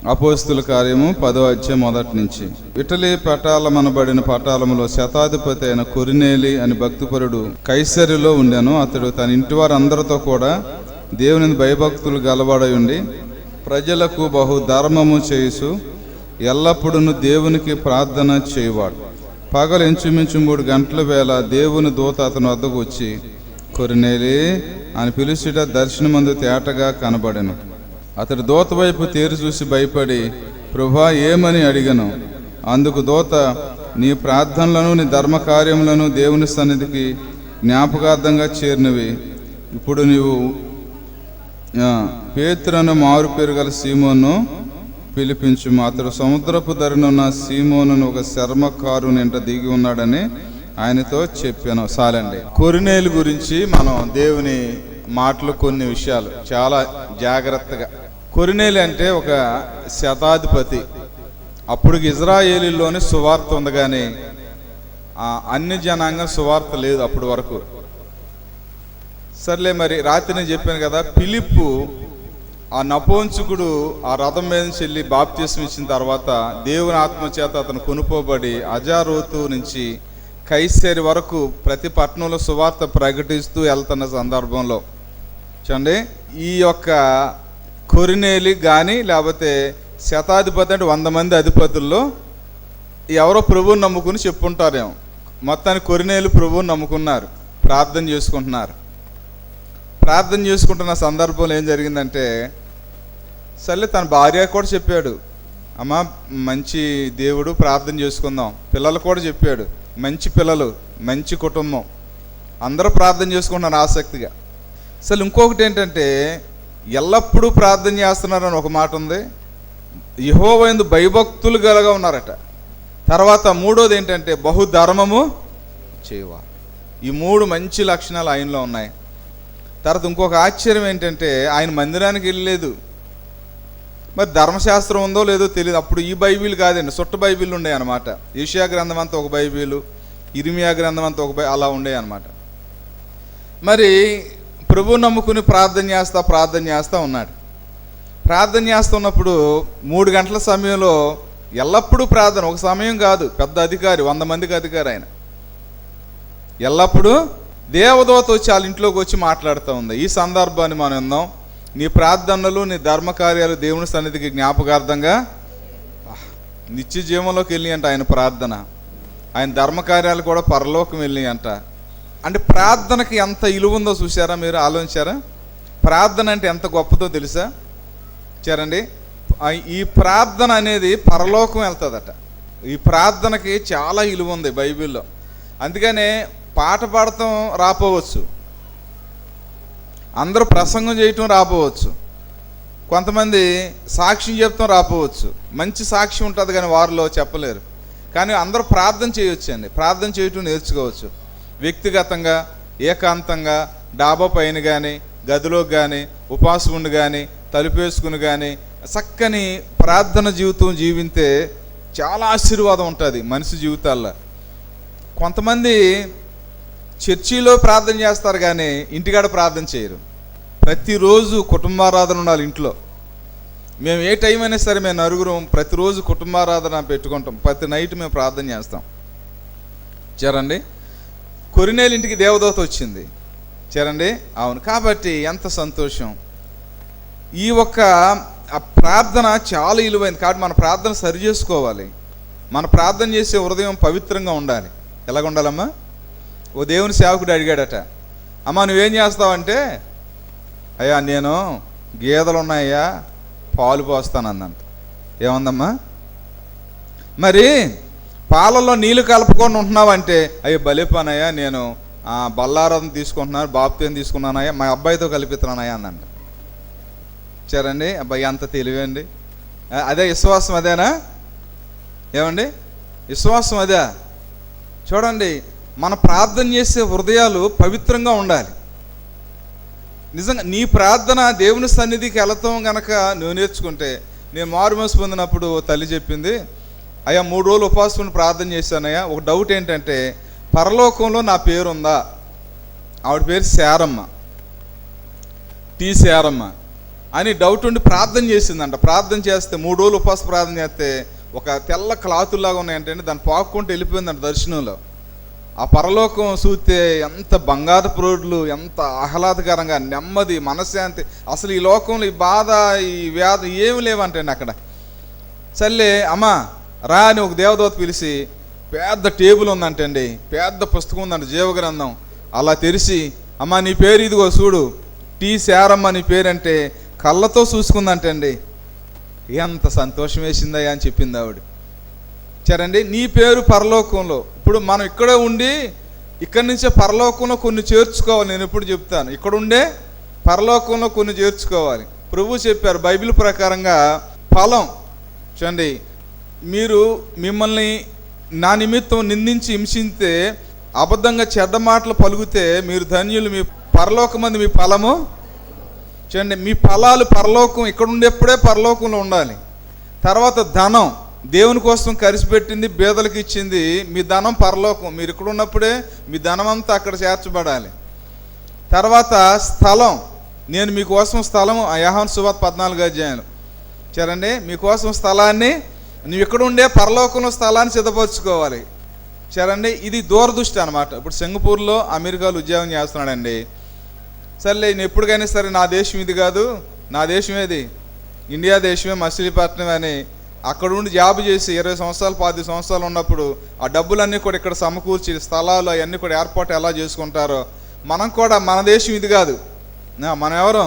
అపోస్తుల కార్యము 10వ అధ్యాయం మొదటి నుంచి. ఇటలీ పటాలమనబడిన పటాలములో శతాధిపతి అయిన కొర్నేలి అని భక్తిపరుడు కైసరిలో ఉండెను. అతడు తన ఇంటి వారందరితో కూడా దేవుని భయభక్తులు గలవాడై ఉండి ప్రజలకు బహు ధర్మము చేయుచు ఎల్లప్పుడూ దేవునికి ప్రార్థన చేయువాడు. పగలు ఇంచుమించు 3 గంటల వేళ దేవుని దూత అతని వద్దకు వచ్చి, కొర్నేలి అని పిలుచుట దర్శనమందు తేటగా కనబడెను. అతడు దూత వైపు తేరి చూసి భయపడి, ప్రభువా ఏమని అడిగను. అందుకు దూత, నీ ప్రార్థనలను నీ ధర్మకార్యములను దేవుని సన్నిధికి జ్ఞాపకార్థంగా చేరినవి. ఇప్పుడు నీవు పేతురను మారు పేరు గల సీమోను పిలిపించుము. అతడు సముద్రపు ధరనున్న సీమోనును ఒక చర్మకారు నింట దిగి ఉన్నాడని ఆయనతో చెప్పాను. చాలండి. కొర్నేలి గురించి మనం దేవుని మాటలు కొన్ని విషయాలు చాలా జాగ్రత్తగా. కొర్నేలి అంటే ఒక శతాధిపతి. అప్పుడు ఇజ్రాయేలీలోని సువార్త ఉంది, కానీ అన్ని జనాంగం సువార్త లేదు అప్పటి వరకు. సర్లే, మరి రాత్రి నేను చెప్పాను కదా, ఫిలిప్పు ఆ నపుంసకుడు ఆ రథం మీద నుంచి వెళ్ళి బాప్తిస్మం ఇచ్చిన తర్వాత దేవుని ఆత్మచేత అతను కొనుక్కోబడి అజారోతు నుంచి కైసరి వరకు ప్రతి పట్టణంలో సువార్త ప్రకటిస్తూ వెళ్తున్న సందర్భంలో చూడండి, ఈ యొక్క కొర్నేలి కానీ లేకపోతే శతాధిపతి అంటే 100 మంది అధిపతుల్లో ఎవరో ప్రభువుని నమ్ముకుని చెప్పుంటారేమో. మొత్తానికి కొర్నేలి ప్రభువుని నమ్ముకున్నారు, ప్రార్థన చేసుకుంటున్నారు. ప్రార్థన చేసుకుంటున్న సందర్భంలో ఏం జరిగిందంటే, సర్లే తన భార్య కూడా చెప్పాడు, అమ్మ మంచి దేవుడు, ప్రార్థన చేసుకుందాం. పిల్లలు కూడా చెప్పాడు, మంచి పిల్లలు, మంచి కుటుంబం, అందరూ ప్రార్థన చేసుకుంటున్నారు ఆసక్తిగా. అసలు ఇంకొకటి ఏంటంటే, ఎల్లప్పుడూ ప్రార్థన చేస్తున్నారని ఒక మాట ఉంది. యెహోవా యందు భయభక్తులు గలగా ఉన్నారట. తర్వాత మూడోది ఏంటంటే బహుధర్మము చేయవారు. ఈ 3 మంచి లక్షణాలు ఆయనలో ఉన్నాయి. తర్వాత ఇంకొక ఆశ్చర్యం ఏంటంటే, ఆయన మందిరానికి వెళ్ళలేదు. మరి ధర్మశాస్త్రం ఉందో లేదో తెలియదు. అప్పుడు ఈ బైబిల్ కాదండి, సుట్ట బైబిల్ ఉండే అనమాట. యెషయా గ్రంథం అంతా ఒక బైబిలు, ఇర్మియా గ్రంథం అంతా ఒక అలా ఉండే అనమాట. మరి ప్రభు నమ్ముకుని ప్రార్థన చేస్తా ఉన్నాడు. ప్రార్థన చేస్తున్నప్పుడు 3 గంటల సమయంలో ఎల్లప్పుడూ ప్రార్థన, ఒక సమయం కాదు, పెద్ద అధికారి, 100 మందికి అధికారి ఆయన. ఎల్లప్పుడూ దేవదూత వచ్చి వాళ్ళ ఇంట్లోకి వచ్చి మాట్లాడుతూ ఉంది. ఈ సందర్భాన్ని మనం విందాం. నీ ప్రార్థనలు నీ ధర్మకార్యాలు దేవుని సన్నిధికి జ్ఞాపకార్థంగా నిత్య జీవంలోకి వెళ్ళి అంట ఆయన ప్రార్థన. ఆయన ధర్మకార్యాలు కూడా పరలోకం వెళ్ళి అంట. అంటే ప్రార్థనకి ఎంత విలువ ఉందో చూసారా మీరు? ఆలోచించారా? ప్రార్థన అంటే ఎంత గొప్పదో తెలుసా? చూడండి, ఈ ప్రార్థన అనేది పరలోకం వెళ్తుందట. ఈ ప్రార్థనకి చాలా విలువ ఉంది బైబిల్లో. అందుకనే పాట పాడటం రాపోవచ్చు, అందరూ ప్రసంగం చేయటం రాపోవచ్చు, కొంతమంది సాక్ష్యం చెప్తాం రాపోవచ్చు, మంచి సాక్ష్యం ఉంటుంది కానీ వారిలో చెప్పలేరు. కానీ అందరూ ప్రార్థన చేయొచ్చండి. ప్రార్థన చేయటం నేర్చుకోవచ్చు. వ్యక్తిగతంగా, ఏకాంతంగా, డాబా పైన కానీ, గదిలో కానీ, ఉపవాసం ఉండి కానీ, తలుపేసుకుని కానీ చక్కని ప్రార్థన జీవితం జీవితే చాలా ఆశీర్వాదం ఉంటుంది మనిషి జీవితాల్లో. కొంతమంది చర్చిలో ప్రార్థన చేస్తారు కానీ ఇంటికాడ ప్రార్థన చేయరు. ప్రతిరోజు కుటుంబారాధన ఉండాలి ఇంట్లో. మేము ఏ టైం అయినా సరే మేము నలుగురం ప్రతిరోజు కుటుంబారాధన పెట్టుకుంటాం. ప్రతి నైట్ మేము ప్రార్థన చేస్తాం. చేరండి, కొర్నేలి ఇంటికి దేవదూత వచ్చింది. చేరండి, అవును. కాబట్టి ఎంత సంతోషం. ఈ ఒక్క ప్రార్థన చాలా విలువైంది. కాబట్టి మన ప్రార్థన సరి చేసుకోవాలి. మన ప్రార్థన చేసే హృదయం పవిత్రంగా ఉండాలి. ఎలాగ ఉండాలమ్మా? ఓ దేవుని సేవకుడు అడిగాడట, అమ్మ నువ్వేం చేస్తావంటే, అయ్యా నేను గేదెలు ఉన్నాయ్యా, పాలు పోస్తానందంట. ఏముందమ్మా? మరి పాలల్లో నీళ్లు కలుపుకొని ఉంటున్నావంటే, అయ్యో భలే పనయ్యా, నేను బల్లారం తీసుకుంటున్నాను, బాప్తీసం తీసుకున్నానయ్యా, మా అబ్బాయితో కలిపిస్తున్నానయ్యా అందంట. సరేండి, అబ్బాయి అంత తెలివండి. అదే విశ్వాసం, అదేనా? ఏమండి, విశ్వాసం అదే. చూడండి, మన ప్రార్థన చేసే హృదయాలు పవిత్రంగా ఉండాలి. నిజంగా నీ ప్రార్థన దేవుని సన్నిధికి వెళతాం కనుక నువ్వు నేర్చుకుంటే. నేను మారుమనసు పొందినప్పుడు తల్లి చెప్పింది, అయ్యా 3 రోజులు ఉపవాసం ప్రార్థన చేశానయ్యా, ఒక డౌట్ ఏంటంటే పరలోకంలో నా పేరు ఉందా? ఆవిడ పేరు శారమ్మ, టీ శారమ్మ. అని డౌట్ ఉండి ప్రార్థన చేసిందంట. ప్రార్థన చేస్తే 3 రోజులు ఉపవాస ప్రార్థన చేస్తే ఒక తెల్ల క్లాతుల్లాగా ఉన్నాయంటే దాన్ని పాక్కుంటూ వెళ్ళిపోయిందంట దర్శనంలో. ఆ పరలోకం చూస్తే ఎంత బంగారపు రోడ్లు, ఎంత ఆహ్లాదకరంగా, నెమ్మది, మనశ్శాంతి. అసలు ఈ లోకంలో ఈ బాధ, ఈ వ్యాధి ఏమి లేవంటండి అక్కడ. సర్లే అమ్మా రా అని ఒక దేవదూత పిలిచి, పెద్ద టేబుల్ ఉందంటండి, పెద్ద పుస్తకం ఉందంట, జీవగ్రంథం. అలా తెరిచి, అమ్మా నీ పేరు ఇదిగో చూడు, టీ శారమ్మ నీ పేరంటే కళ్ళతో చూసుకుందంటండి. ఎంత సంతోషం వేసిందయ్యా అని చెప్పింది ఆవిడ. సరేండి, నీ పేరు పరలోకంలో. ఇప్పుడు మనం ఇక్కడే ఉండి ఇక్కడి నుంచే పరలోకంలో కొన్ని చేర్చుకోవాలి. నేను ఎప్పుడు చెప్తాను, ఇక్కడ ఉండే పరలోకంలో కొన్ని చేర్చుకోవాలి. ప్రభు చెప్పారు బైబిల్ ప్రకారంగా ఫలం. చూడండి, మీరు మిమ్మల్ని నా నిమిత్తం నిందించి హింసిస్తే, అబద్ధంగా చెడ్డ మాటలు పలుకుతే మీరు ధన్యులు, మీ పరలోకమంది మీ ఫలము. చూడండి, మీ ఫలాలు పరలోకం, ఇక్కడ ఉండేప్పుడే పరలోకంలో ఉండాలి. తర్వాత ధనం, దేవుని కోసం ఖర్చు పెట్టింది, బేదలకు ఇచ్చింది, మీ ధనం పరలోకం. మీరు ఇక్కడ ఉన్నప్పుడే మీ ధనం అంతా అక్కడ చేర్చబడాలి. తర్వాత స్థలం, నేను మీకోసం స్థలం, యోహాను సువార్త 14వ అధ్యాయం. సరేండి, మీకోసం స్థలాన్ని, నువ్వు ఇక్కడ ఉండే పరలోకంలో స్థలాన్ని సిద్ధపరచుకోవాలి. సరేండి, ఇది దూరదృష్టి అనమాట. ఇప్పుడు సింగపూర్లో, అమెరికాలో ఉద్యోగం చేస్తున్నాడండి. సర్లే, నేను ఎప్పటికైనా సరే నా దేశం ఇది కాదు, నా దేశం ఏది, ఇండియా దేశమే, మచిలీపట్నం అని అక్కడ ఉండి జాబ్ చేసి 20 సంవత్సరాలు 10 సంవత్సరాలు ఉన్నప్పుడు ఆ డబ్బులన్నీ కూడా ఇక్కడ సమకూర్చి స్థలాలు అవన్నీ కూడా ఏర్పాటు ఎలా చేసుకుంటారో, మనం కూడా మన దేశం ఇది కాదు, మనం ఎవరు,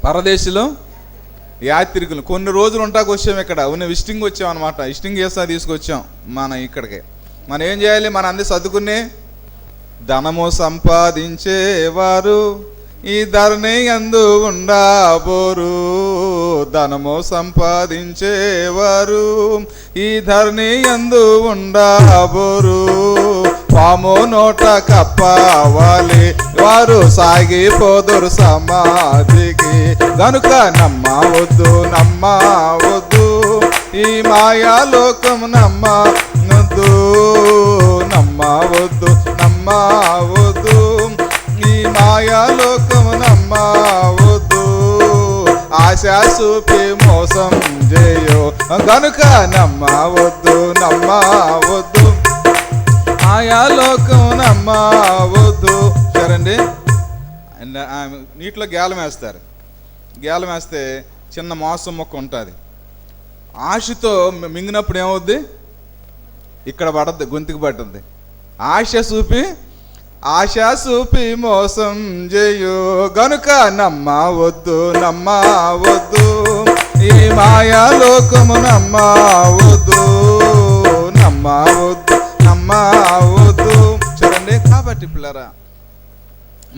పరదేశంలో యాత్రికులు. కొన్ని రోజులు ఉంటాకు వచ్చాం, ఇక్కడ ఉన్న విజిటింగ్ వచ్చాం అనమాట. విజిటింగ్ చేస్తా తీసుకొచ్చాం మన ఇక్కడికి. మనం ఏం చేయాలి, మన అన్ని సర్దుకుని, ధనము సంపాదించేవారు ఈ ధరణి యందు ఉండబోరు, ధనము సంపాదించేవారు ఈ ధరణి యందు ఉండబోరు, పాము నోట కప్పవాలి వారు సాగిపోదురు సమాధికి. గనుక నమ్మవద్దు నమ్మవద్దు ఈ మాయాలోకము, నమ్మవద్దు నమ్మవద్దు నమ్మవద్దు ఈ మాయాలోకము, నమ్మవద్దు ఆశా చూపి మోసం చేయో. గనుక నమ్మవద్దు నమ్మవద్దు మాయాలోకం, నమ్మవద్దు. సరేండి, నీటిలో గేలం వేస్తారు. గేలం వేస్తే చిన్న మాంసం మొక్క ఉంటుంది. ఆశతో మింగినప్పుడు ఏమవుద్ది, ఇక్కడ పడద్ది, గొంతుకు పడుతుంది. ఆశ చూపి మోసం చేయు. గనుక నమ్మవద్దు నమ్మవద్దు ఈ మాయాలోకము, నమ్మవద్దు నమ్మవద్దు నమ్మవద్దు. చూడండి, కాబట్టి పిల్లరా,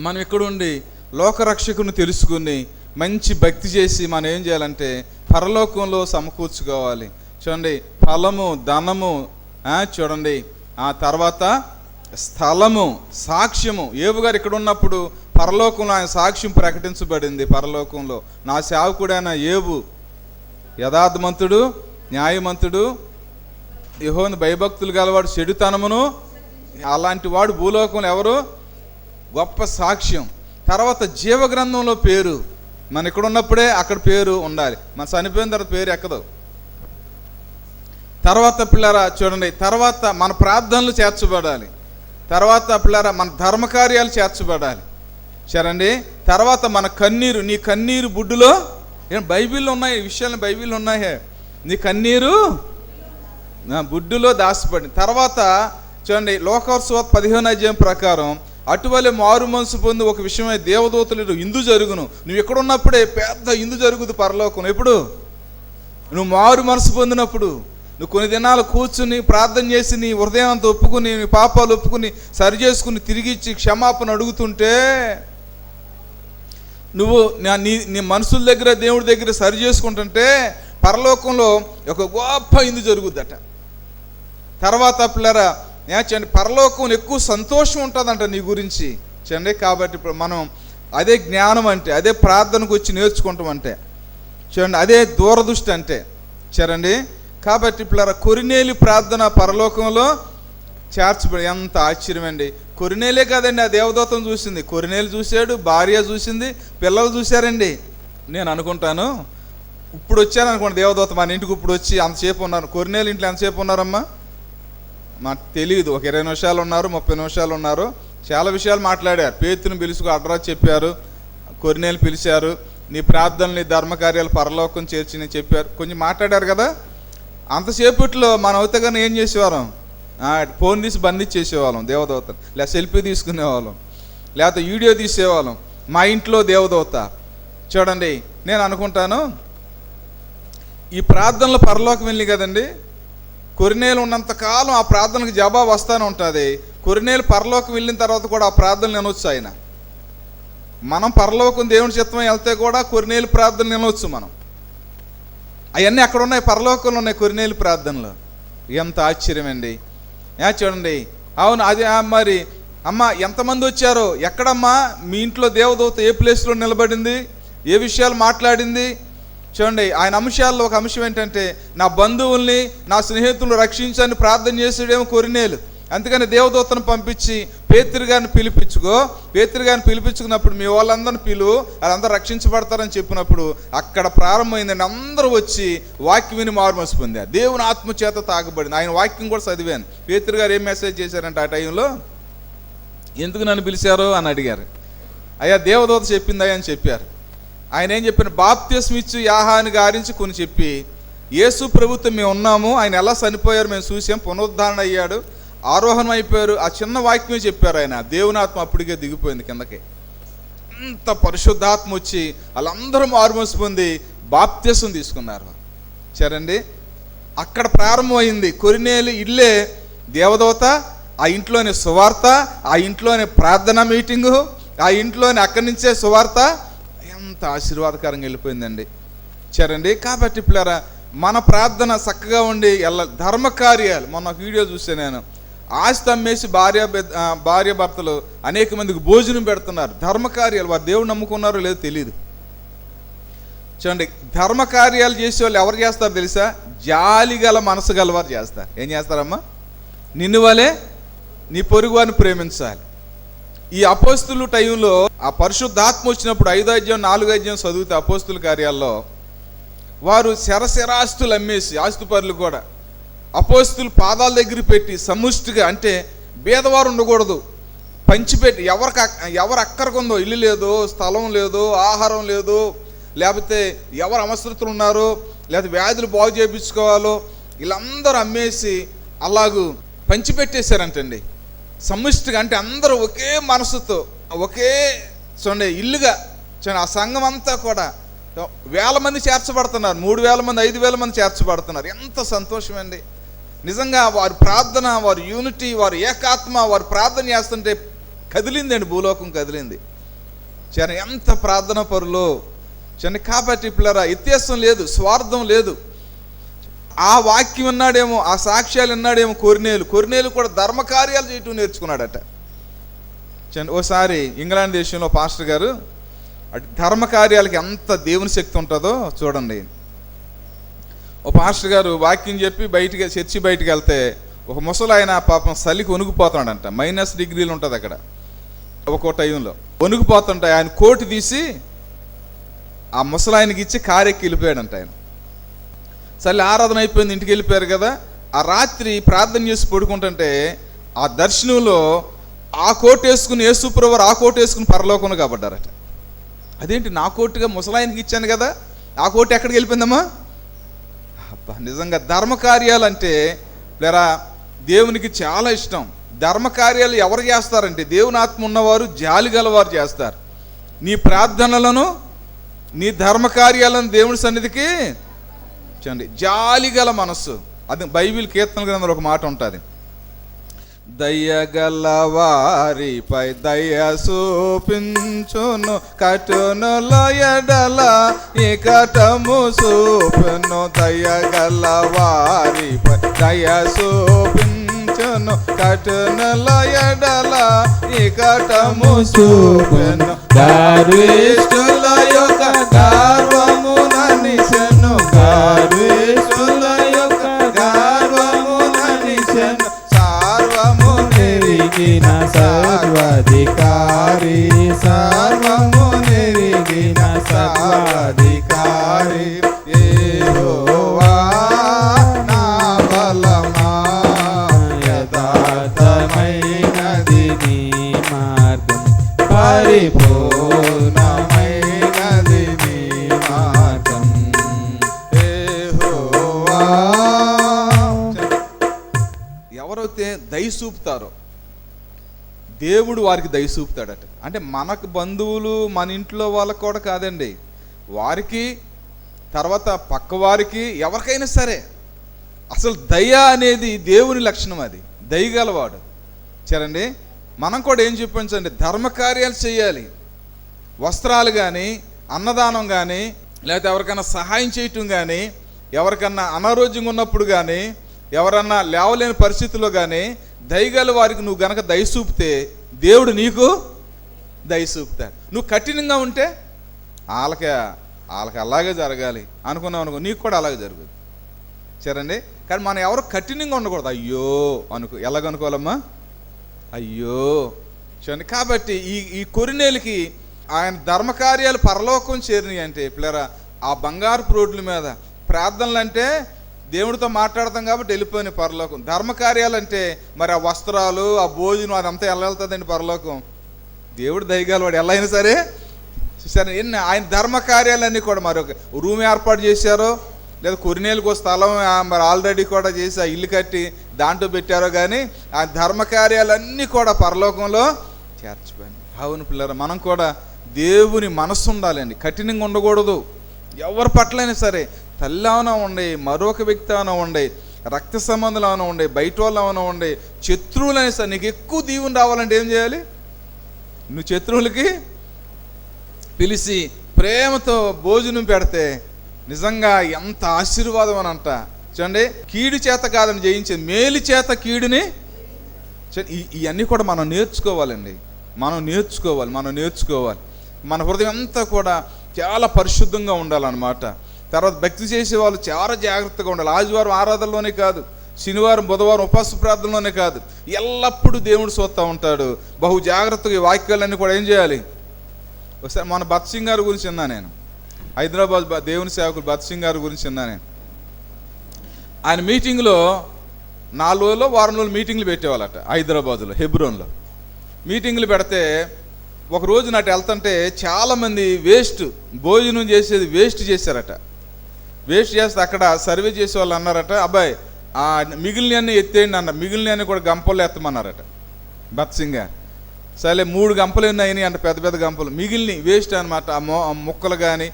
మనం ఇక్కడ ఉండి లోకరక్షకుని తెలుసుకుని మంచి భక్తి చేసి మనం ఏం చేయాలంటే పరలోకంలో సమకూర్చుకోవాలి. చూడండి, ఫలము, ధనము, చూడండి, ఆ తర్వాత స్థలము, సాక్ష్యము. ఏబు గారు ఇక్కడ ఉన్నప్పుడు పరలోకంలో ఆయన సాక్ష్యం ప్రకటించబడింది. పరలోకంలో నా సేవకుడైన ఏబు యథార్థమంతుడు, న్యాయమంతుడు, యెహోవాను భయభక్తులు గలవాడు, చెడుతనమును అలాంటి వాడు భూలోకంలో ఎవరు, గొప్ప సాక్ష్యం. తర్వాత జీవగ్రంథంలో పేరు, మన ఇక్కడ ఉన్నప్పుడే అక్కడ పేరు ఉండాలి. మన చనిపోయిన తర్వాత పేరు ఎక్కదు. తర్వాత పిల్లరా చూడండి, తర్వాత మన ప్రార్థనలు చేర్చబడాలి. తర్వాత పిల్లరా మన ధర్మకార్యాలు చేర్చబడాలి. సరేండి, తర్వాత మన కన్నీరు, నీ కన్నీరు బుడ్డులో, బైబిల్లో ఉన్నాయి విషయాలు, బైబిల్లో ఉన్నాయి. నీ కన్నీరు నా బుడ్డులో దాచిపడి. తర్వాత చూడండి, లోకసువార్త 15వ అధ్యాయం ప్రకారం అటువలే మారు మనసు పొంది ఒక విషయమై దేవదూతలు ఇందు జరుగును. నువ్వు ఎక్కడ ఉన్నప్పుడే పెద్ద ఇందు జరుగుదు పరలోకం. ఎప్పుడు నువ్వు మారు మనసు పొందినప్పుడు, నువ్వు కొన్ని దినాలు కూర్చుని ప్రార్థన చేసి నీ హృదయం అంతా ఒప్పుకుని, నీ పాపాలు ఒప్పుకుని సరి చేసుకుని తిరిగిచ్చి క్షమాపణ అడుగుతుంటే, నువ్వు నీ మనుషుల దగ్గర దేవుడి దగ్గర సరి చేసుకుంటుంటే పరలోకంలో ఒక గొప్ప ఇందు జరుగుద్దట. తర్వాత పిల్లరా చూడండి, పరలోకం ఎక్కువ సంతోషం ఉంటుందంట నీ గురించి. చూడండి, కాబట్టి ఇప్పుడు మనం అదే జ్ఞానం అంటే, అదే ప్రార్థనకు వచ్చి నేర్చుకుంటాం అంటే, చూడండి, అదే దూరదృష్టి అంటే. చూడండి, కాబట్టి పిల్లరా కొరినేలి ప్రార్థన పరలోకంలో చేర్చబడి, ఎంత ఆశ్చర్యం అండి. కొరినేలే కాదండి, ఆ దేవదూతను చూసింది, కొరినేలు చూశాడు, భార్య చూసింది, పిల్లలు చూశారండి. నేను అనుకుంటాను, ఇప్పుడు వచ్చాను అనుకోండి దేవదూత మన ఇంటికి ఇప్పుడు వచ్చి అంతసేపు ఉన్నారు. కొర్నేలు ఇంట్లో ఎంతసేపు ఉన్నారమ్మా మాకు తెలియదు. ఒక 20 నిమిషాలు ఉన్నారు, 30 నిమిషాలు ఉన్నారు. చాలా విషయాలు మాట్లాడారు. పేతుని పిలుచుకు అడ్రస్ చెప్పారు, కొర్నేలు పిలిచారు, నీ ప్రార్థనలు నీ ధర్మకార్యాలు పరలోకం చేర్చి చెప్పారు, కొంచెం మాట్లాడారు కదా. అంతసేపట్లో మనం అవుతే కానీ ఏం చేసేవాళ్ళం, ఫోన్ తీసి బంధించేసేవాళ్ళం దేవదూతను, లేదా సెల్ఫీ తీసుకునేవాళ్ళం, లేకపోతే వీడియో తీసేవాళ్ళం. మా ఇంట్లో దేవదూత చూడండి. నేను అనుకుంటాను ఈ ప్రార్థనలు పరలోకం వెళ్ళి కదండి. కొర్నేలు ఉన్నంతకాలం ఆ ప్రార్థనకు జవాబు వస్తూనే ఉంటుంది. కొర్నేలు పరలోకం వెళ్ళిన తర్వాత కూడా ఆ ప్రార్థనలు వినొచ్చు ఆయన. మనం పరలోకం దేవుని చిత్తం వెళ్తే కూడా కొర్నేలు ప్రార్థనలు వినవచ్చు మనం. అవన్నీ అక్కడ ఉన్నాయి, పరలోకంలో ఉన్నాయి కొర్నేలు ప్రార్థనలు. ఎంత ఆశ్చర్యం అండి. చూడండి. అవును, అది మరి అమ్మ ఎంతమంది వచ్చారో, ఎక్కడమ్మా మీ ఇంట్లో దేవదూత ఏ ప్లేస్లో నిలబడింది, ఏ విషయాలు మాట్లాడింది చూడండి. ఆయన అంశాల్లో ఒక అంశం ఏంటంటే నా బంధువుల్ని నా స్నేహితులను రక్షించని ప్రార్థన చేసేడేమో కొర్నేలు. అందుకని దేవదూతను పంపించి పేతురు గారిని పిలిపించుకో, పేతురు గారిని పిలిపించుకున్నప్పుడు మీ వాళ్ళందరిని పిలువు, వాళ్ళందరూ రక్షించబడతారని చెప్పినప్పుడు అక్కడ ప్రారంభమైందండి. అందరూ వచ్చి వాక్యం విని మారుమనసు పొందారు. దేవుని ఆత్మ చేత తాకబడింది. ఆయన వాక్యం కూడా చదివాను. పేతురు గారు ఏం మెసేజ్ చేశారంటే ఆ టైంలో, ఎందుకు నన్ను పిలిచారు అని అడిగారు. అయ్యా దేవదూత చెప్పిందయ్యా అని చెప్పారు. ఆయన ఏం చెప్పారు, బాప్తిస్మం ఇచ్చి యాహాని గారించి కొన్ని చెప్పి, యేసు ప్రభుత్వం మేము ఉన్నాము, ఆయన ఎలా చనిపోయారు మేము చూసాం, పునరుద్ధరణ అయ్యాడు, ఆరోహణం అయిపోయారు, ఆ చిన్న వాక్యమే చెప్పారు. ఆయన దేవుని ఆత్మ అప్పటికే దిగిపోయింది కిందకి. అంత పరిశుద్ధాత్మ వచ్చి వాళ్ళందరూ మారుమనసు పొంది బాప్తిస్మం తీసుకున్నారు. సరేండి, అక్కడ ప్రారంభమైంది. కొర్నేలు ఇల్లే దేవదూత, ఆ ఇంట్లోనే సువార్త, ఆ ఇంట్లోనే ప్రార్థనా మీటింగు, ఆ ఇంట్లోనే అక్కడి నుంచే సువార్త. ఎంత ఆశీర్వాదకరంగా వెళ్ళిపోయిందండి. సరేండి, కాబట్టి పిల్లరా మన ప్రార్థన చక్కగా ఉండి ధర్మకార్యాలు. మొన్న ఒక వీడియో చూస్తే నేను, ఆస్తి అమ్మేసి భార్య భర్తలు అనేక మందికి భోజనం పెడుతున్నారు. ధర్మకార్యాలు, వారు దేవుడు నమ్ముకున్నారో లేదో తెలియదు. చూడండి, ధర్మకార్యాలు చేసే వాళ్ళు ఎవరు చేస్తారు తెలుసా, జాలి గల మనసు గలవారు చేస్తారు. ఏం చేస్తారమ్మా, నిన్ను వలే నీ పొరుగు వారిని ప్రేమించాలి. ఈ అపోస్తుల టైంలో ఆ పరిశుద్ధాత్మ వచ్చినప్పుడు 5వ అధ్యాయం 4వ అధ్యాయం చదివితే అపోస్తుల కార్యాల్లో వారు శరశరాస్తులు అమ్మేసి, ఆస్తుపరులు కూడా అపోస్తుల పాదాల దగ్గర పెట్టి సముష్టిగా, అంటే బీదవారు ఉండకూడదు, పంచిపెట్టి ఎవరు అక్కరకుందో, ఇల్లు లేదో, స్థలం లేదో, ఆహారం లేదు, లేకపోతే ఎవరు అవసరతలు ఉన్నారో, లేకపోతే వ్యాధులు బాగు చేయించుకోవాలో, వీళ్ళందరూ అమ్మేసి అలాగూ పంచిపెట్టేశారంటండి సమిష్టిగా. అంటే అందరూ ఒకే మనసుతో ఒకే చూడండి ఇల్లుగా చూడండి. ఆ సంఘం అంతా కూడా 1000 మంది చేర్చబడుతున్నారు, 3000 మంది, 5000 మంది చేర్చబడుతున్నారు. ఎంత సంతోషం అండి నిజంగా. వారి ప్రార్థన, వారి యూనిటీ, వారి ఏకాత్మ, వారు ప్రార్థన చేస్తుంటే కదిలిందండి, భూలోకం కదిలింది. చూడండి ఎంత ప్రార్థన పరులో చూడండి. కాబట్టి పిల్లరా వ్యత్యాసం లేదు, స్వార్థం లేదు. ఆ వాక్యం విన్నాడేమో, ఆ సాక్ష్యాలు విన్నాడేమో కొర్నేలు కూడా ధర్మకార్యాలు చేయటం నేర్చుకున్నాడట. ఓసారి ఇంగ్లాండ్ దేశంలో పాస్టర్ గారు ధర్మకార్యాలకి ఎంత దేవుని శక్తి ఉంటుందో చూడండి. ఓ పాస్టర్ గారు వాక్యం చెప్పి చర్చి బయటికి వెళ్తే ఒక ముసలాయన పాపం చలికి వణుకుపోతున్నాడంట. -డిగ్రీలు ఉంటుంది అక్కడ ఒక్కో టైంలో. వణుకుపోతుంటే ఆయన కోటు తీసి ఆ ముసలాయనకి ఇచ్చి కారెక్కి వెళ్ళిపోయాడంట. ఆయన చలి ఆరాధన అయిపోయింది, ఇంటికి వెళ్ళిపోయారు కదా. ఆ రాత్రి ప్రార్థన చేసి పడుకుంటుంటే ఆ దర్శనంలో ఆ కోటు వేసుకుని యేసుప్రభువారు ఆ కోటు వేసుకుని పరలోకంలో కాబడ్డారట. అదేంటి, నా కోటుగా ముసలాయనకి ఇచ్చాను కదా, ఆ కోటు ఎక్కడికి వెళ్ళిపోయిందమ్మా? అబ్బా, నిజంగా ధర్మకార్యాలు అంటే లేరా దేవునికి చాలా ఇష్టం. ధర్మకార్యాలు ఎవరు చేస్తారంటే దేవుని ఆత్మ ఉన్నవారు, జాలి గలవారు చేస్తారు. నీ ప్రార్థనలను, నీ ధర్మకార్యాలను దేవుని సన్నిధికి చూడండి, జాలి గల మనస్సు. అది బైబిల్ కీర్తన గ్రంథంలో ఒక మాట ఉంటుంది, దయగల వారిపై దయ చూపించును, కటునుల ఎడల ఈ కటము చూపును. దయగల వారిపై దయ చూపించును, కటునుల ఎడల ఈ కటము చూపును. గర్విష్ఠుల యొక్క గర్వమున నిశను, గర్విష్ఠుల యొక్క గర్వమున నిశను. సర్వాధికారి, సర్వము నెరిగిన సర్వాధికారి. చూపుతారో దేవుడు వారికి దయ చూపుతాడట. అంటే మనకు బంధువులు, మన ఇంట్లో వాళ్ళకు కూడా కాదండి, వారికి, తర్వాత పక్కవారికి, ఎవరికైనా సరే అసలు దయ అనేది దేవుని లక్షణం. అది దయగలవాడు. సరేండి, మనం కూడా ఏం చూపించండి, ధర్మకార్యాలు చేయాలి. వస్త్రాలు కానీ, అన్నదానం కానీ, లేకపోతే ఎవరికైనా సహాయం చేయటం కానీ, ఎవరికన్నా అనారోగ్యంగా ఉన్నప్పుడు కానీ, ఎవరన్నా లేవలేని పరిస్థితుల్లో కానీ దయగల వారికి నువ్వు గనక దయ చూపితే దేవుడు నీకు దయ చూపుతాడు. నువ్వు కఠినంగా ఉంటే వాళ్ళకి అలాగే జరగాలి అనుకున్నావు అనుకో, నీకు కూడా అలాగే జరుగుతుంది. సరేండి, కానీ మనం ఎవరు కఠినంగా ఉండకూడదు. అయ్యో ఎలాగనుకోవాలమ్మా, అయ్యో చూడండి. కాబట్టి ఈ కొరినేలికి ఆయన ధర్మకార్యాలు పరలోకం చేరినాయి. అంటే పిల్లరా, ఆ బంగారు రోడ్ల మీద ప్రార్థనలు అంటే దేవుడితో మాట్లాడతాం కాబట్టి వెళ్ళిపోయినాయి పరలోకం. ధర్మకార్యాలంటే మరి ఆ వస్త్రాలు, ఆ భోజనం, అదంతా ఎలా వెళ్తుందండి పరలోకం? దేవుడు దయగలవాడు ఎలా అయినా సరే. సరే, ఆయన ధర్మకార్యాలన్నీ కూడా మరి ఒక రూమ్ ఏర్పాటు చేశారో, లేదా కొరినేలకు స్థలం మరి ఆల్రెడీ కూడా చేసి ఆ ఇల్లు కట్టి దాంట్లో పెట్టారో, కానీ ఆ ధర్మకార్యాలన్నీ కూడా పరలోకంలో చేర్చిపోయింది. అవును పిల్లరా, మనం కూడా దేవుని మనస్సు ఉండాలండి, కఠినంగా ఉండకూడదు. ఎవరి పట్లైనా సరే, తల్లి ఏమైనా ఉండే, మరొక వ్యక్తి ఏమైనా ఉండే, రక్త సంబంధాలు ఏమైనా ఉండే, బయట వాళ్ళు ఏమైనా ఉండే, శత్రువులైనా సరే నీకు ఎక్కువ దీవెన రావాలంటే ఏం చేయాలి? నువ్వు శత్రువులకి పిలిచి ప్రేమతో భోజనం పెడితే నిజంగా ఎంత ఆశీర్వాదం అని అంట. చూడండి, కీడు చేత కాదని జయించేది, మేలు చేత కీడుని. ఇవన్నీ కూడా మనం నేర్చుకోవాలండి, మనం నేర్చుకోవాలి. మన హృదయం అంతా కూడా చాలా పరిశుద్ధంగా ఉండాలన్నమాట. తర్వాత భక్తి చేసే వాళ్ళు చాలా జాగ్రత్తగా ఉండాలి. ఆదివారం ఆరాధనలోనే కాదు, శనివారం బుధవారం ఉపవాస ప్రార్థనలోనే కాదు, ఎల్లప్పుడూ దేవుడు చూస్తూ ఉంటాడు. బహు జాగ్రత్తగా ఈ వాక్యాలన్నీ కూడా ఏం చేయాలి? ఒకసారి మన భరత్ సింగ్ గారి గురించి విన్నా నేను, హైదరాబాద్ దేవుని సేవకులు భరత్ సింగ్ గారి గురించి విన్నా నేను. ఆయన మీటింగ్లో 4 రోజులు వారం రోజులు మీటింగ్లు పెట్టేవాళ్ళట హైదరాబాద్లో, హెబ్రోన్లో మీటింగ్లు పెడితే ఒకరోజు నాటి వెళ్తుంటే చాలామంది భోజనం చేసేది వేస్ట్ చేశారట. వేస్ట్ చేస్తే అక్కడ సర్వే చేసే వాళ్ళు అన్నారట, అబ్బాయి ఆ మిగిలినవన్నీ ఎత్తేయండి అన్నారు. మిగిలినవన్నీ కూడా గంపలు ఎత్తమన్నారట భరత్ సింగ్ గారు. సరే 3 గంపలు అయినాయి అంట, పెద్ద పెద్ద గంపలు. మిగిలినవి వేస్ట్ అనమాట, ఆ ముక్కలు కానీ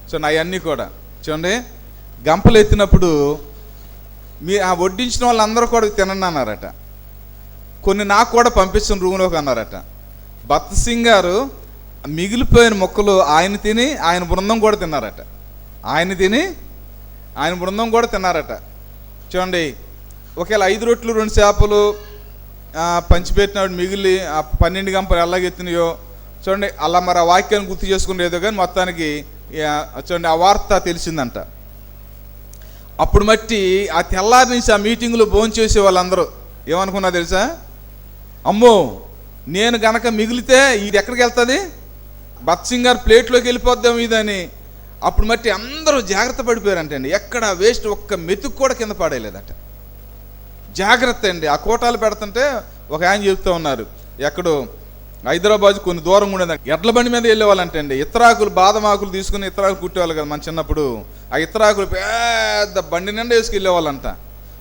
చూడండి అవన్నీ కూడా. చూడండి, గంపలు ఎత్తినప్పుడు ఆ వడ్డించిన వాళ్ళందరూ కూడా తినండి అన్నారట. కొన్ని నాకు కూడా పంపించిన రూమ్లోకి అన్నారట. భరత్ సింగ్ గారు మిగిలిపోయిన మొక్కలు ఆయన తిని ఆయన బృందం కూడా తిన్నారట. ఆయన బృందం కూడా తిన్నారట. చూడండి, ఒకవేళ 5 రొట్టెలు 2 చేపలు పంచిపెట్టినప్పుడు మిగిలి ఆ 12 గంపలు ఎలాగెత్తినాయో చూడండి. అలా మరి ఆ వాక్యాన్ని గుర్తు చేసుకునేదో కానీ మొత్తానికి చూడండి ఆ వార్త తెలిసిందంట. అప్పుడు మట్టి ఆ తెల్లారి నుంచి ఆ మీటింగ్లో భోంచేసే వాళ్ళందరూ ఏమనుకున్నా తెలుసా? అమ్మో, నేను గనక మిగిలితే ఇది ఎక్కడికి వెళ్తుంది? భరత్ సింగ్ గారు ప్లేట్లోకి వెళ్ళిపోద్దాం ఇదని. అప్పుడు మట్టి అందరూ జాగ్రత్త పడిపోయారంటండి. ఎక్కడ వేస్ట్ ఒక్క మెతుకు కూడా కింద పడేయలేదట. జాగ్రత్త అండి. ఆ కోటాలు పెడుతుంటే ఒక ఆయన చెప్తూ ఉన్నారు, ఎక్కడో హైదరాబాద్ కొన్ని దూరం ఉండేది, ఎడ్ల బండి మీద వెళ్ళేవాళ్ళంటే అండి. ఇత్తరాకులు, బాదం ఆకులు తీసుకుని ఇత్తరాకులు కుట్టేవాళ్ళు కదా మన చిన్నప్పుడు. ఆ ఇత్తరాకులు పెద్ద బండి నిండా వేసుకెళ్ళేవాళ్ళంట.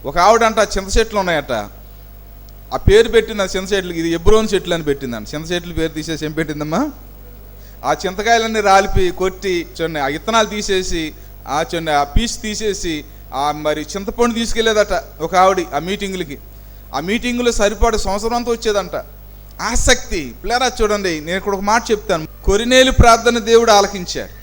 ఒక ఆవిడంట చింత చెట్లు ఉన్నాయట, ఆ పేరు పెట్టింది ఆ చింత చెట్లకి, ఇది ఎబ్రోన్ చెట్లు అని పెట్టిందండి. చింత చెట్లు పేరు తీసేసి ఏం పెట్టిందమ్మా? ఆ చింతకాయలన్నీ రాలిపి కొట్టి చూడండి, ఆ ఇత్తనాలు తీసేసి చూడండి ఆ పీస్ తీసేసి మరి చింతపండు తీసుకెళ్లేదట ఒక ఆవిడ ఆ మీటింగులకి. ఆ మీటింగులో సరిపడే సంవత్సరం అంతా వచ్చేదంట. ఆసక్తి పిల్లరా. చూడండి, నేను ఇక్కడ ఒక మాట చెప్తాను. కొరినేలి ప్రార్థన దేవుడు ఆలకించాడు.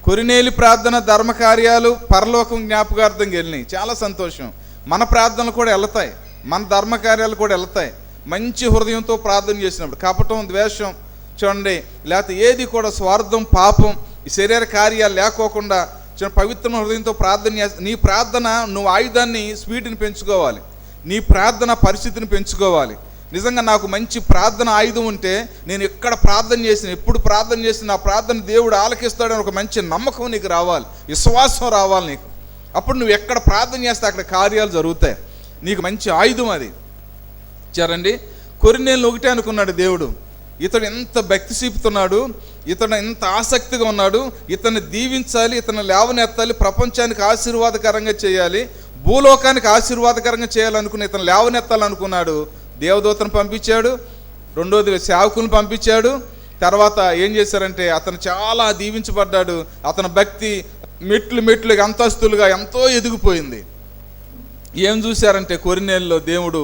కొరినేలి ప్రార్థన ధర్మకార్యాలు పరలోకం జ్ఞాపకార్థంగా వెళ్ళినాయి. చాలా సంతోషం. మన ప్రార్థనలు కూడా వెళ్తాయి, మన ధర్మకార్యాలు కూడా వెళ్తాయి. మంచి హృదయంతో ప్రార్థన చేసినప్పుడు కపటం, ద్వేషం చూడండి, లేకపోతే ఏది కూడా స్వార్థం, పాపం, ఈ శరీర కార్యాలు లేకోకుండా చూడండి పవిత్రమైన హృదయంతో ప్రార్థన చేస్తా. నీ ప్రార్థన నువ్వు ఆయుధాన్ని, స్పీడ్ని పెంచుకోవాలి. నీ ప్రార్థన పరిస్థితిని పెంచుకోవాలి. నిజంగా నాకు మంచి ప్రార్థన ఆయుధం ఉంటే నేను ఎక్కడ ప్రార్థన చేసిన, ఎప్పుడు ప్రార్థన చేసిన నా ప్రార్థన దేవుడు ఆలకిస్తాడని ఒక మంచి నమ్మకం నీకు రావాలి, విశ్వాసం రావాలి నీకు. అప్పుడు నువ్వు ఎక్కడ ప్రార్థన చేస్తే అక్కడ కార్యాలు జరుగుతాయి. నీకు మంచి ఆయుధం అది. చూడండి, కొరినేలు ఒకటే అనుకున్నాడు దేవుడు, ఇతడు ఎంత భక్తి చూపుతున్నాడు, ఇతను ఎంత ఆసక్తిగా ఉన్నాడు, ఇతన్ని దీవించాలి, ఇతను లేవనెత్తాలి, ప్రపంచానికి ఆశీర్వాదకరంగా చేయాలి, భూలోకానికి ఆశీర్వాదకరంగా చేయాలనుకుని ఇతను లేవనెత్తాలనుకున్నాడు. దేవదూతను పంపించాడు, రెండోది సేవకులను పంపించాడు. తర్వాత ఏం చేశారంటే అతను చాలా దీవించబడ్డాడు. అతని భక్తి మెట్లుగా అంతస్తులుగా ఎంతో ఎదిగిపోయింది. ఏం చూశారంటే కొరినేల్లో దేవుడు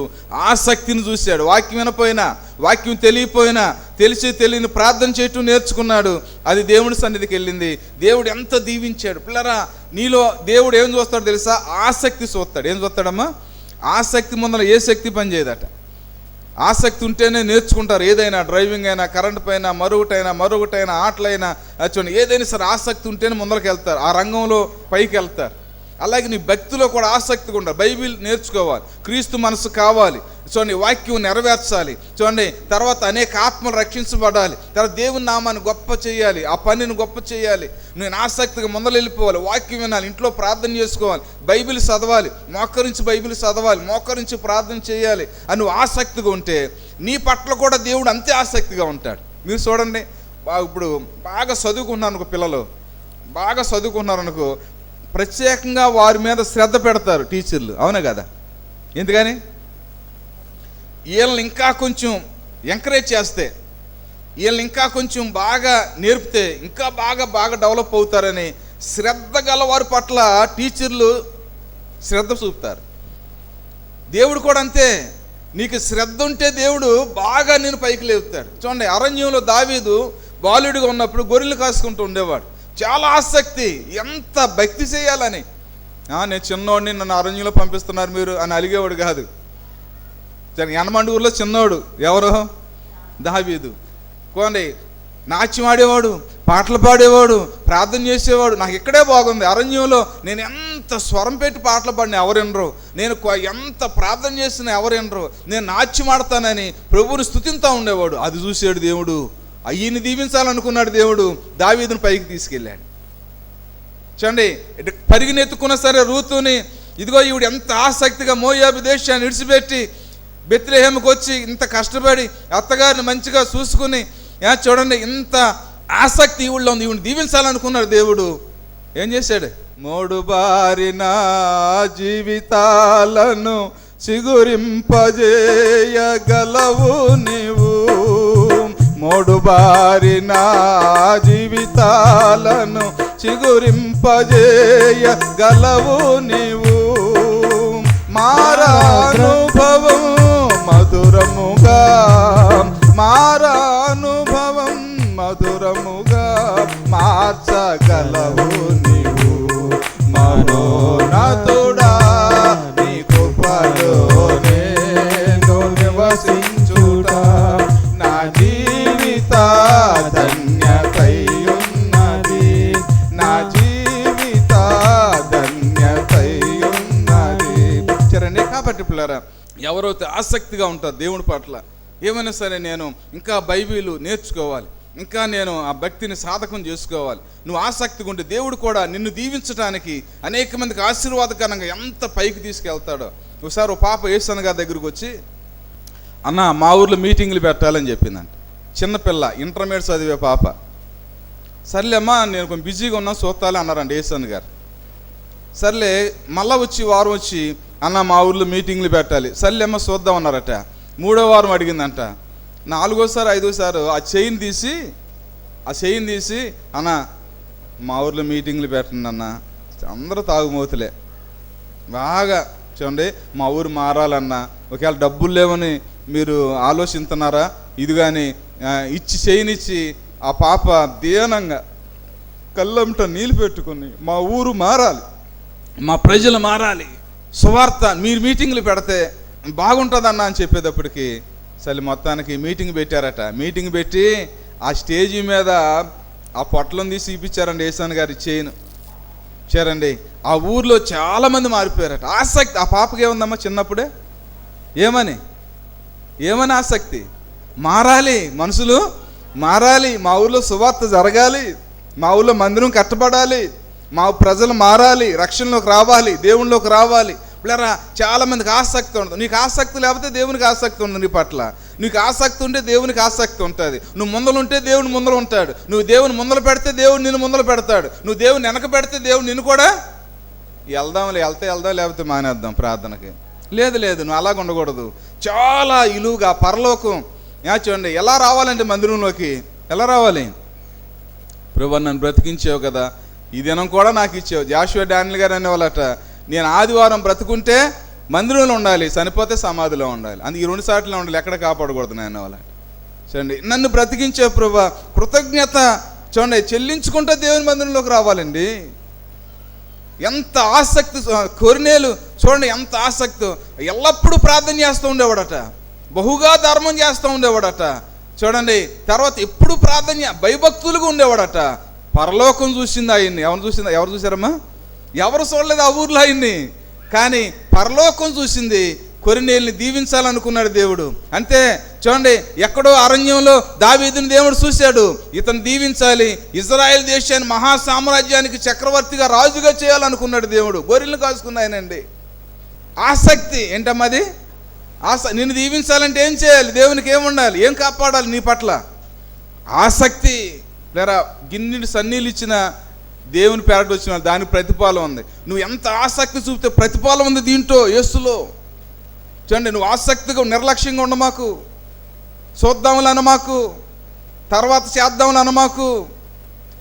ఆసక్తిని చూశాడు. వాక్యం వినపోయినా, వాక్యం తెలియపోయినా, తెలియని ప్రార్థన చేయటం నేర్చుకున్నాడు. అది దేవుడి సన్నిధికి వెళ్ళింది. దేవుడు ఎంత దీవించాడు. పిల్లరా, నీలో దేవుడు ఏం చూస్తాడు తెలుసా? ఆసక్తి చూస్తాడు. ఏం చూస్తాడమ్మా? ఆసక్తి ముందర ఏ శక్తి పనిచేయదట. ఆసక్తి ఉంటేనే నేర్చుకుంటారు. ఏదైనా డ్రైవింగ్ అయినా, కరెంట్ పైన, మరొకటైనా ఆటలైనా, చూడండి, ఏదైనా సరే ఆసక్తి ఉంటేనే ముందరకు వెళ్తారు, ఆ రంగంలో పైకి వెళ్తారు. అలాగే నీ భక్తిలో కూడా ఆసక్తిగా ఉండాలి. బైబిల్ నేర్చుకోవాలి, క్రీస్తు మనసు కావాలి, చూడండి, వాక్యం నెరవేర్చాలి, చూడండి, తర్వాత అనేక ఆత్మలు రక్షించబడాలి, తర్వాత దేవుని నామాన్ని గొప్ప చేయాలి, ఆ పనిని గొప్ప చేయాలి. నేను ఆసక్తిగా ముందలు వెళ్ళిపోవాలి, వాక్యం వినాలి, ఇంట్లో ప్రార్థన చేసుకోవాలి, బైబిల్ చదవాలి, మోకరించి బైబిల్ చదవాలి, మోకరించి ప్రార్థన చేయాలి అని నువ్వు ఆసక్తిగా ఉంటే నీ పట్ల కూడా దేవుడు అంతే ఆసక్తిగా ఉంటాడు. మీరు చూడండి, ఇప్పుడు బాగా చదువుకున్నారనుకో, పిల్లలు బాగా చదువుకున్నారనుకో, ప్రత్యేకంగా వారి మీద శ్రద్ధ పెడతారు టీచర్లు, అవునా కదా? ఎందుకని? వీళ్ళని ఇంకా కొంచెం ఎంకరేజ్ చేస్తే, వీళ్ళని ఇంకా కొంచెం బాగా నేర్పితే ఇంకా బాగా డెవలప్ అవుతారని శ్రద్ధ గల వారి పట్ల టీచర్లు శ్రద్ధ చూపుతారు. దేవుడు కూడా అంతే. నీకు శ్రద్ధ ఉంటే దేవుడు బాగా నేను పైకి లేపుతాడు. చూడండి, అరణ్యంలో దావీదు బాలుడిగా ఉన్నప్పుడు గొర్రెలు కాసుకుంటూ ఉండేవాడు. చాలా ఆసక్తి, ఎంత భక్తి చేయాలని. నేను చిన్నోడిని, నన్ను అరణ్యంలో పంపిస్తున్నారు మీరు అని అలిగేవాడు కాదు. యనమండూరులో చిన్నోడు ఎవరు? దావీదు. కోండి, నాట్యం ఆడేవాడు, పాటలు పాడేవాడు, ప్రార్థన చేసేవాడు. నాకు ఇక్కడే బాగుంది, అరణ్యంలో నేను ఎంత స్వరం పెట్టి పాటలు పాడిన ఎవరెనరు, నేను ఎంత ప్రార్థన చేసిన ఎవరెనరు, నేను నాట్యం ఆడతానని ప్రభువుని స్తుతింతా ఉండేవాడు. అది చూసాడు దేవుడు. అయ్యని దీవించాలనుకున్నాడు దేవుడు, దావీదుని పైకి తీసుకెళ్ళాడు. చూడండి, పరిగెనెత్తుకున్నా సరే రూతుని, ఇదిగో ఈవిడ ఎంత ఆసక్తిగా మోయాబు దేశాన్ని విడిచిపెట్టి బెత్లెహేముకు వచ్చి ఇంత కష్టపడి అత్తగారిని మంచిగా చూసుకుని, చూడండి, ఇంత ఆసక్తి ఈవిడలో ఉంది, ఈవిని దీవించాలనుకున్నాడు దేవుడు. ఏం చేశాడు? మోడుబారిన జీవితాలను చిగురింపజేయగలవు నీవు, మోడుబారిన జీవితాలను చిగురింపజేయగలవు నీవు, మారానుభవం మధురముగా, మారానుభవం మధురముగా మార్చగలవు నీవు, మనోన్నతుడా నీ కృపలో నేను నివసించుట నా జీవిత ధన్యతయున్నది, నా జీవిత ధన్యతయున్నది. సరేండి, కాబట్టి పిల్లరా, ఎవరైతే ఆసక్తిగా ఉంటారు దేవుని పట్ల, ఏమైనా సరే నేను ఇంకా బైబిల్ నేర్చుకోవాలి, ఇంకా నేను ఆ భక్తిని సాధకం చేసుకోవాలి, నువ్వు ఆసక్తిగా ఉంటే దేవుడు కూడా నిన్ను దీవించడానికి, అనేక మందికి ఆశీర్వాదకరంగా ఎంత పైకి తీసుకెళ్తాడో. ఒకసారి ఒక పాప యేసన్న గారి దగ్గరికి వచ్చి, అన్న మా ఊర్లో మీటింగ్లు పెట్టాలని చెప్పిందంట. చిన్నపిల్ల, ఇంటర్మీడియట్ చదివే పాప. సర్లేమ్మా నేను కొంచెం బిజీగా ఉన్నా చూస్తాలే అన్నారంట యేసన్న గారు. సర్లే, మళ్ళీ వారం వచ్చి అన్న మా ఊర్లో మీటింగ్లు పెట్టాలి, సర్లేమ్మ చూద్దాం అన్నారట. 3వ వారం అడిగిందంట. 4వసారి 5వసారి ఆ చైన్ తీసి అన్న మా ఊర్లో మీటింగ్లు పెట్టండి అన్న. అందరూ తాగుమోతులే, బాగా చూడండి, మా ఊరు మారాలన్నా, ఒకవేళ డబ్బులు లేవని మీరు ఆలోచిస్తున్నారా, ఇది కానీ చైన్ ఇచ్చి ఆ పాప దీనంగా కళ్ళంట నీళ్ళు పెట్టుకుని మా ఊరు మారాలి, మా ప్రజలు మారాలి, సువార్త మీరు మీటింగ్లు పెడితే బాగుంటుందన్న అని చెప్పేటప్పటికి సరే మొత్తానికి మీటింగ్ పెట్టారట. మీటింగ్ పెట్టి ఆ స్టేజీ మీద ఆ పొట్లను తీసి ఇప్పించారండి యేసన్న గారి చైన్. చూడండి, ఆ ఊర్లో చాలామంది మారిపోయారట. ఆసక్తి ఆ పాపకి ఏముందమ్మా చిన్నప్పుడే, ఏమని ఆసక్తి, మారాలి, మనుషులు మారాలి, మా ఊర్లో సువార్త జరగాలి, మా ఊర్లో మందిరం కట్టబడాలి, మా ప్రజలు మారాలి, రక్షణలోకి రావాలి, దేవునిలోకి రావాలి. పిల్లరా, చాలామందికి ఆసక్తి ఉండదు. నీకు ఆసక్తి లేకపోతే దేవునికి ఆసక్తి ఉండదు నీ పట్ల. నీకు ఆసక్తి ఉంటే దేవునికి ఆసక్తి ఉంటుంది. నువ్వు ముందలుంటే దేవుని ముందర ఉంటాడు, నువ్వు దేవుని ముందర పెడితే దేవుడు నిన్ను ముందర పెడతాడు, నువ్వు దేవుని వెనక పెడితే దేవుడు నిన్ను కూడా వెళ్తే వెళ్దాం లేకపోతే మానేద్దాం ప్రార్థనకి. లేదు లేదు, నువ్వు అలాగ ఉండకూడదు. చాలా ఇలువుగా పరలోకం. చూడండి, ఎలా రావాలంటే మందిరంలోకి ఎలా రావాలి? ప్రభువా నన్ను బ్రతికించావు కదా, ఈ దినం కూడా నాకు ఇచ్చావు. జాషువా డానియల్ గారు అనేవాళ్ళట, నేను ఆదివారం బ్రతుకుంటే మందిరంలో ఉండాలి, చనిపోతే సమాధిలో ఉండాలి. అందుకే ఈ 2 సార్లు ఉండాలి, ఎక్కడ కాపాడకూడదు నేను అనేవాళ్ళ. చూడండి, నన్ను బ్రతికించావు ప్రభువా, కృతజ్ఞత చూడండి చెల్లించుకుంటే దేవుని మందిరంలోకి రావాలండి. ఎంత ఆసక్తి! కొర్నేలు చూడండి ఎంత ఆసక్తి, ఎల్లప్పుడూ ప్రార్థన చేస్తూ ఉండేవాడట, బహుగా ధర్మం చేస్తూ ఉండేవాడట. చూడండి, తర్వాత ఎప్పుడు ప్రార్థన భయభక్తులుగా ఉండేవాడట. పరలోకం చూసింది ఆయన్ని. ఎవరు చూసారమ్మా? ఎవరు చూడలేదు ఆ ఊర్లో ఆయన్ని. కానీ పరలోకం చూసింది. కొర్నేలుని దీవించాలనుకున్నాడు దేవుడు. అంతే చూడండి, ఎక్కడో అరణ్యంలో దావీదుని దేవుడు చూశాడు, ఇతను దీవించాలి, ఇజ్రాయెల్ దేశాన్ని మహా సామ్రాజ్యానికి చక్రవర్తిగా రాజుగా చేయాలనుకున్నాడు దేవుడు. గొర్రెలను కాసుకున్నాయనండి. ఆసక్తి ఏంటమ్మది? నిన్ను దీవించాలంటే ఏం చేయాలి? దేవునికి ఏముండాలి? ఏం కాపాడాలి నీ పట్ల? ఆసక్తి. లేరా గిన్నెడు సన్నీళ్ళు ఇచ్చిన దేవుని పేరట వచ్చిన దానికి ప్రతిఫలం ఉంది. నువ్వు ఎంత ఆసక్తి చూపితే ప్రతిఫలం ఉంది దీంట్లో, యేసులో. చూడండి, నువ్వు ఆసక్తిగా నిర్లక్ష్యంగా ఉండమాకు, చూద్దాములు అనమాకు, తర్వాత చేద్దాములు అనమాకు,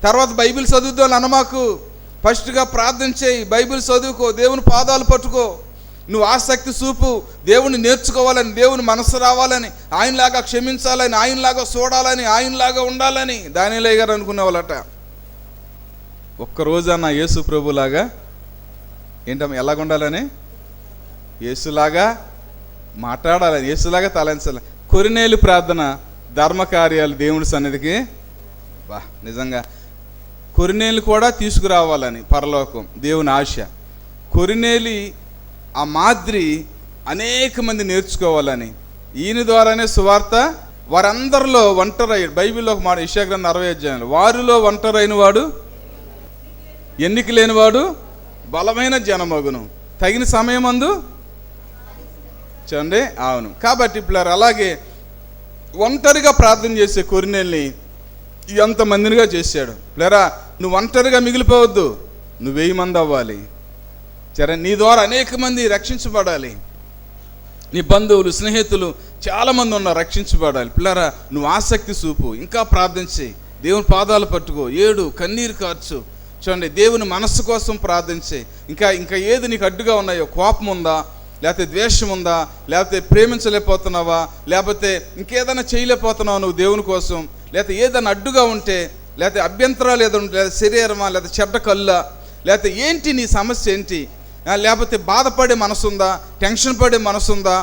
తర్వాత బైబిల్ చదువుదాం అనమాకు. ఫస్ట్గా ప్రార్థన చేయి, బైబిల్ చదువుకో, దేవుని పాదాలు పట్టుకో. నువ్వు ఆసక్తి చూపు, దేవుని నేర్చుకోవాలని, దేవుని మనసు రావాలని, ఆయనలాగా క్షమించాలని, ఆయనలాగా చూడాలని, ఆయనలాగా ఉండాలని దానియేలు గారు అనుకునేవాళ్ళట. ఒక్కరోజన్నా యేసు ప్రభులాగా ఏంటమ్మా ఎలాగ ఉండాలని? యేసులాగా మాట్లాడాలని, యేసులాగా తలంచాలి. కొర్నేలు ప్రార్థన, ధర్మకార్యాలు దేవుని సన్నిధికి నిజంగా కొర్నేలు కూడా తీసుకురావాలని పరలోకం దేవుని ఆశ. కొర్నేలి ఆ మాదిరి అనేక మంది నేర్చుకోవాలని, ఈయన ద్వారానే సువార్త వారందరిలో ఒంటరయ్యాడు. బైబిల్లో ఒక మాట, యెషయా గ్రంథం 60వ అధ్యాయంలో, వారిలో ఒంటరైన వాడు, ఎన్నిక లేనివాడు బలమైన జనమగును, తగిన సమయమందు చూడండి. అవును, కాబట్టి పిల్లలు అలాగే ఒంటరిగా ప్రార్థన చేసే కొర్నేలుని ఎంతమందినిగా చేశాడు. పిల్లరా, నువ్వు ఒంటరిగా మిగిలిపోవద్దు, నువ్వు 1000 మంది అవ్వాలి. సరే, నీ ద్వారా అనేక మంది రక్షించబడాలి. నీ బంధువులు, స్నేహితులు చాలామంది ఉన్నారు, రక్షించబడాలి. పిల్లరా, నువ్వు ఆసక్తి చూపు, ఇంకా ప్రార్థన చేయి, దేవుని పాదాలు పట్టుకో, ఏడు, కన్నీరు కార్చు. చూడండి, దేవుని మనస్సు కోసం ప్రార్థన చేయి. ఇంకా ఏది నీకు అడ్డుగా ఉన్నాయో, కోపం ఉందా, లేకపోతే ద్వేషం ఉందా, లేకపోతే ప్రేమించలేకపోతున్నావా, లేకపోతే ఇంకేదైనా చేయలేకపోతున్నావా నువ్వు దేవుని కోసం, లేకపోతే ఏదైనా అడ్డుగా ఉంటే, లేకపోతే అభ్యంతరాలు ఏదో ఉంటే, లేదా శరీరమా, లేదా చెడ్డ కళ్ళ, లేకపోతే ఏంటి నీ సమస్య ఏంటి, లేకపోతే బాధపడే మనసుందా, టెన్షన్ పడే మనసుందా,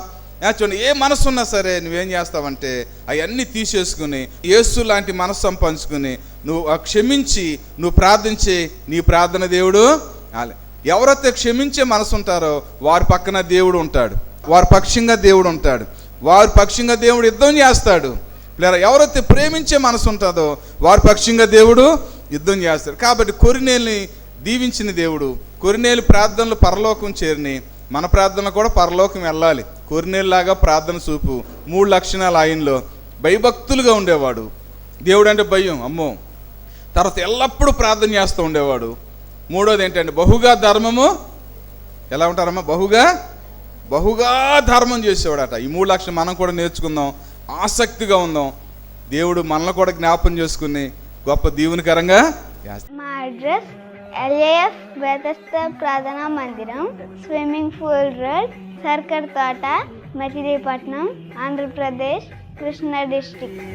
చూడండి ఏ మనసు ఉన్నా సరే నువ్వేం చేస్తావంటే అవన్నీ తీసేసుకుని యేసు లాంటి మనసు సంపాదించుకుని నువ్వు క్షమించి నువ్వు ప్రార్థించి, నీ ప్రార్థన దేవుడు ఎవరైతే క్షమించే మనసు ఉంటారో వారి పక్కన దేవుడు ఉంటాడు, వారి పక్షంగా దేవుడు ఉంటాడు, వారి పక్షంగా దేవుడు యుద్ధం చేస్తాడు. లేదా ఎవరైతే ప్రేమించే మనసు ఉంటుందో వారి పక్షంగా దేవుడు యుద్ధం చేస్తాడు. కాబట్టి కొర్నేలుని దీవించిన దేవుడు, కొర్నేలు ప్రార్థనలు పరలోకం చేరిని, మన ప్రార్థనలు కూడా పరలోకం వెళ్ళాలి. కొర్నేలులాగా ప్రార్థన చూపు. 3 లక్షణాలు ఆయనలో. భయభక్తులుగా ఉండేవాడు, దేవుడు అంటే భయం, అమ్మో. తర్వాత ఎల్లప్పుడూ ప్రార్థన చేస్తూ ఉండేవాడు. 3వది ఏంటంటే బహుగా ధర్మము. ఎలా ఉంటారమ్మా? బహుగా ధర్మం చేసేవాడట. ఈ 3 లక్షలు మనం కూడా నేర్చుకుందాం, ఆసక్తిగా ఉందాం, దేవుడు మనల్ని కూడా జ్ఞాపం చేసుకుని గొప్ప దీవెనకరంగా. మా అడ్రస్ LAF బెతెస్దా ప్రార్థనా మందిరం, స్విమ్మింగ్ పూల్ రోడ్, సర్కర్ తోట, మచిలీపట్నం, ఆంధ్రప్రదేశ్, కృష్ణా డిస్ట్రిక్ట్.